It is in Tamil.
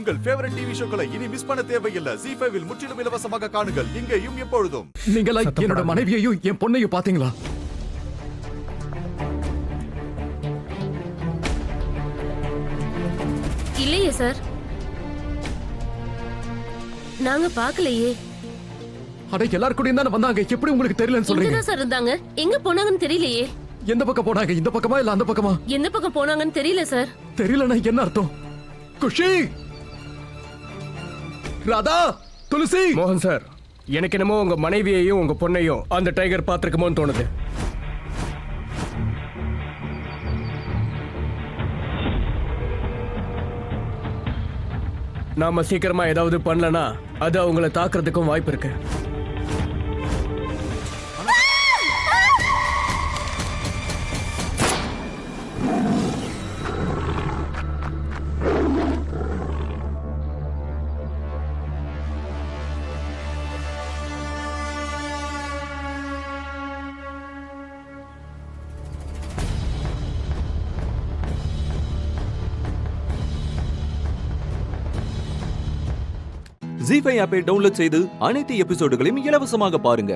உங்கள் ஃபேவரட் டிவி ஷோக்களை இனி மிஸ் பண்ண தேவையில்லை. ZEE5 இல் முற்றிலும் இலவசமாக காணுங்கள். இங்கேயும் எப்பொழுதும். நீங்களா என்னோட மனைவியையும் என் பொண்ணையும் பாத்தீங்களா? இல்லையே சார், நாங்க பாக்கலையே. அட எல்லாரும் கூடயும் தானே வந்தாங்க, எப்படி உங்களுக்கு தெரியலன்னு சொல்றீங்க? இங்கதான் சார் இருந்தாங்க, எங்க போனாங்கன்னு தெரியலையே. எந்த பக்கம் போனாங்க? இந்த பக்கமா இல்ல அந்த பக்கமா? எந்த பக்கம் போனாங்கன்னு தெரியல சார். தெரியலன்னா என்ன அர்த்தம்? குஷி, ராதா, துளசி. மோகன் சார், எனக்கு என்னமோ உங்க மனைவியையும் உங்க பொண்ணையும் அந்த டைகர் பாத்துருக்குமோன்னு தோணுது. நாம சீக்கிரமா ஏதாவது பண்ணலனா அது அவங்கள தாக்குறதுக்கும் வாய்ப்பு இருக்கு. ZEE5 ஆப்பை டவுன்லோட் செய்து அனைத்து எபிசோடுகளையும் இலவசமாக பாருங்க.